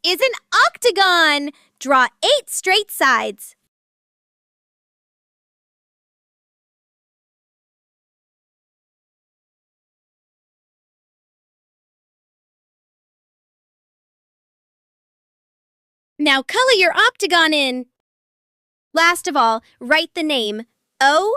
is an octagon. Draw 8 straight sides. Now color your octagon in. Last of all, write the name Octagon.